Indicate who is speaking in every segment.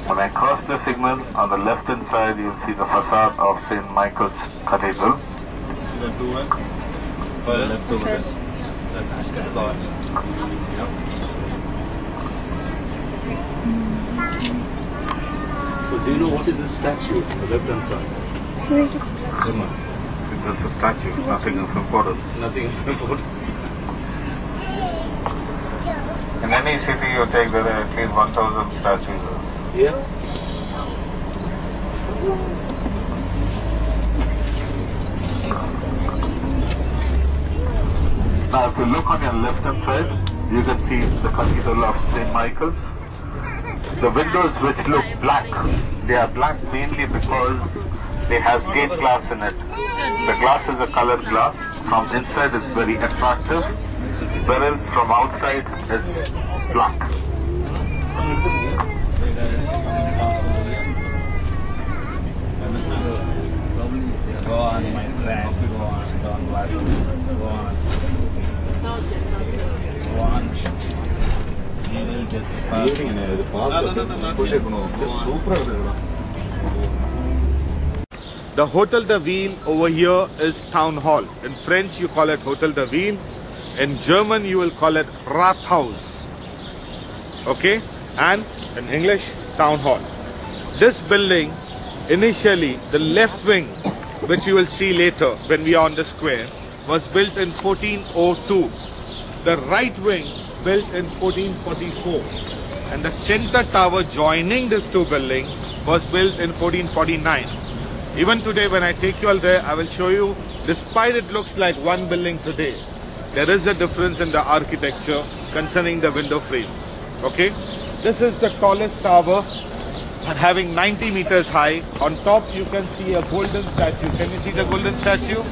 Speaker 1: When I cross the signal, on the left hand side you'll see the facade of St. Michael's Cathedral.
Speaker 2: See the two ones? Left over there. So do you know what is this statue on the left hand side?
Speaker 1: It's a statue, nothing of importance.
Speaker 2: Nothing of importance.
Speaker 1: In any city you take, there are at least 1,000 statues.
Speaker 2: Yeah.
Speaker 1: Now if you look on your left hand side, you can see the Cathedral of St. Michael's. The windows which look black, they are black mainly because they have stained glass in it. The glass is a colored glass. From inside it's very attractive, whereas from outside it's black.
Speaker 2: Go on, my friend. Go on. Don't worry. Go on. Go on. You will get the
Speaker 3: The Hotel de Ville over here is Town Hall. In French you call it Hotel de Ville. In German you will call it Rathaus. Okay? And in English, Town Hall. This building, initially the left wing, which you will see later when we are on the square, was built in 1402. The right wing built in 1444. And the center tower joining these two buildings was built in 1449. Even today when I take you all there, I will show you, despite it looks like one building today, there is a difference in the architecture concerning the window frames. Okay? This is the tallest tower and having 90 meters high. On top you can see a golden statue. Can you see the golden statue?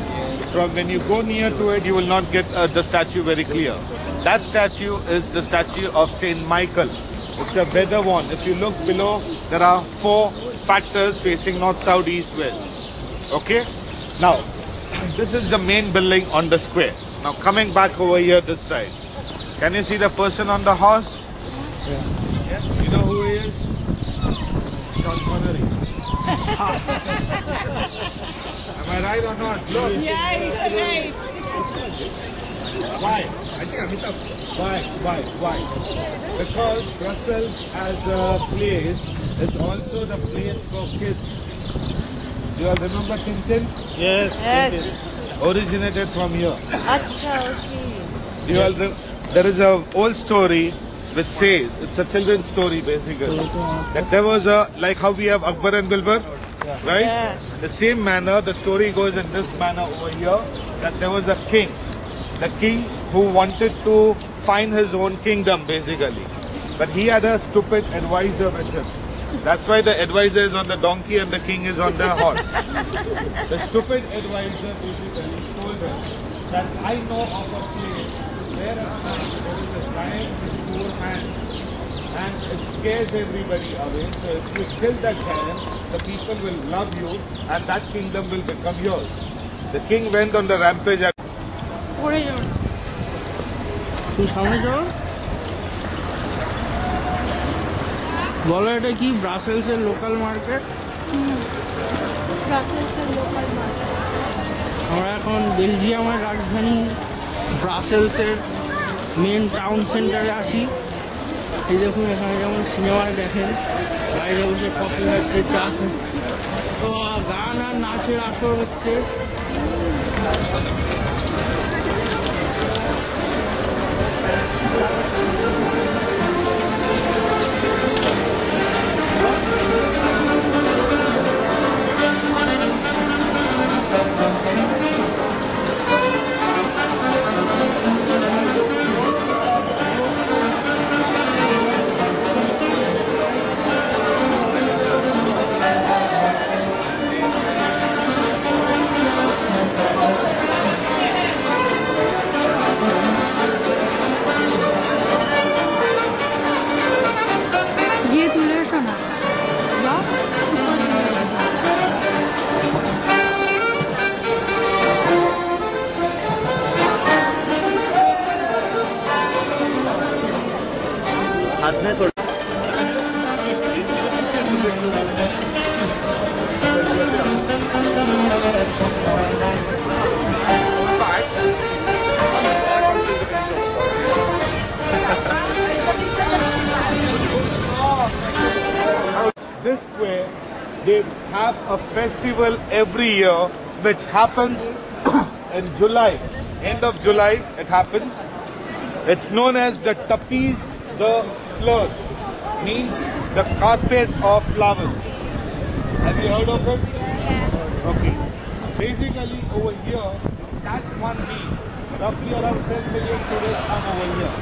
Speaker 3: From when you go near to it, you will not get the statue very clear. That statue is the statue of Saint Michael. It's a weather one. If you look below, there are 4 factors facing north, south, east, west. Okay? Now, this is the main building on the square. Now coming back over here this side. Can you see the person on the horse? Yeah. You know who he is? Sean Connery. Am I right or not? Look.
Speaker 4: Yeah, he's right.
Speaker 3: Why? I think Amitabh. Why? Because Brussels as a place is also the place for kids. You all remember Tintin?
Speaker 4: Yes.
Speaker 3: Originated from here.
Speaker 4: Acha, okay.
Speaker 3: You all there is an old story which says, it's a children's story basically, that there was a, like how we have Akbar and Bilbar, right?
Speaker 4: Yeah.
Speaker 3: The same manner, the story goes in this manner over here, that there was a king. The king who wanted to find his own kingdom basically. But he had a stupid advisor with him. That's why the advisor is on the donkey and the king is on the horse. The stupid advisor basically told him that I know of a place where at night there is a giant with 4 hands and it scares everybody away. So if you kill that giant, the people will love you and that kingdom will become yours. The king went on the rampage.
Speaker 5: বলো এটা কি ব্রাসেলসের local market আমরা এখন বেলজিয়ামের রাজধানী ব্রাসেলসের main town সেন্টারে আছি এই দেখুন এখানে যেমন সিনেমায় দেখেন বাইরে বসে কফি হচ্ছে চা তো গান আর নাচের আসর হচ্ছে
Speaker 3: this square, they have a festival every year which happens in July. End of July it happens. It's known as the Tapis de Fleurs, means the carpet of flowers. Have you heard of it? Okay. Basically over here, that one week, roughly around 10 million tourists come over here.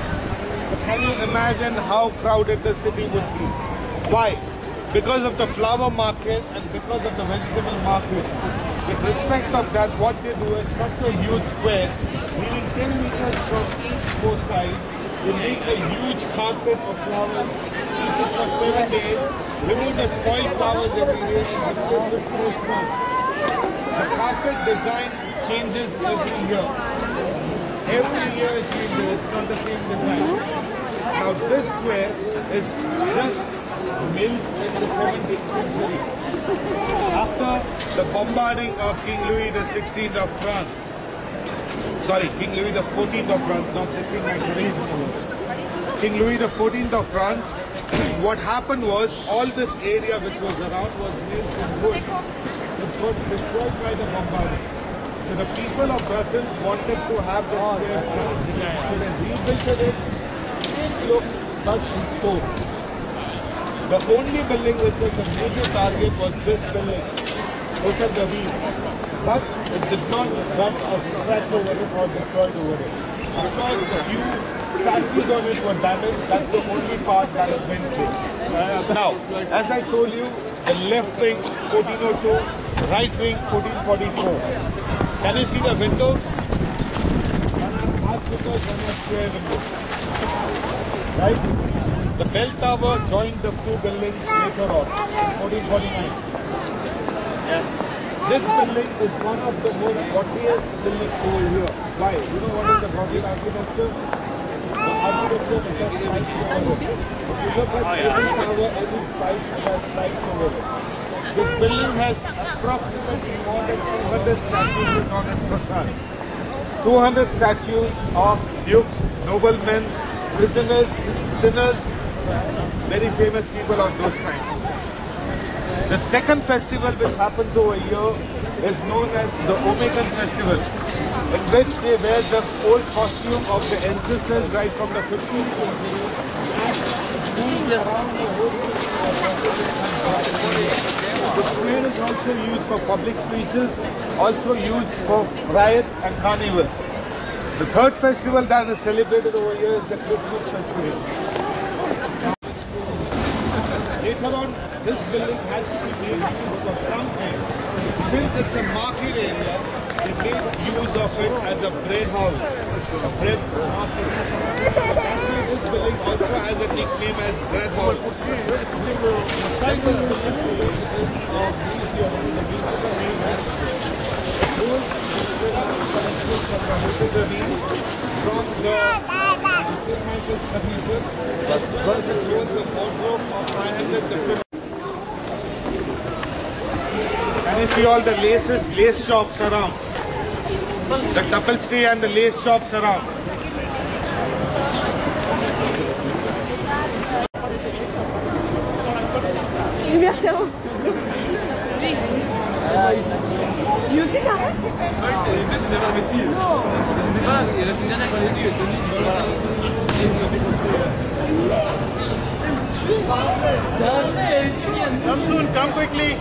Speaker 3: So can you imagine how crowded the city would be? Why? Because of the flower market and because of the vegetable market. With respect of that, what they do is such a huge square, meaning 10 meters from each four sides, they make a huge carpet of flowers, keep it for 7 days, remove the spoiled flowers every day and disturb the fresh ones. The carpet design changes every year. Every year it changes, it's not the same design. Now this square is just built in the 17th century. After the bombarding of King Louis XVI of France. Sorry, King Louis XIV of France, not 1693. King Louis XIV of France, what happened was all this area which was around was made from wood. It got destroyed by the bombarding. So the people of Brussels wanted to have the square, so they rebuilt it. It looked such restored. The only building which was a major target was this building, Hotel de Ville. But it did not run a scratch over it or destroyed over it. Because the few statues on it were damaged, that's the only part that has been changed. Now, as I told you, the left wing 1402, right wing 1444. Can you see the windows? One has half windows, one has square windows. Right? The bell tower joined the two buildings later on, 1449. Yeah. This building is one of the most gaudiest buildings over here. Why? You know what is the Gothic architecture? The architecture is just spikes over it. If you look at every tower, every spike has spikes over it. This building has approximately more than 200 statues on its facade. 200 statues of dukes, noblemen, prisoners, sinners, very famous people of those times. The second festival which happens over here is known as the Omegan Festival, in which they wear the old costume of the ancestors right from the 15th century and move around the whole city. The square is also used for public speeches, also used for riots and carnivals. The third festival that is celebrated over here is the Christmas Festival. Later on, this building has to be made use for some things. Since it's a market area, they made use of it as a bread house, a bread market. Actually, this building also has a nickname as Bread House. Beside this building, the museum, the municipal name has old from the St. Michael's Cathedral, as well as the wardrobe of 500 different. And you see all the lace shops around. The tapestry and the lace shops around.
Speaker 4: Lui aussi ça reste.
Speaker 6: C'était pas imbécile. C'était pas là, la semaine dernière quand il est venu,
Speaker 3: Come soon, come quickly.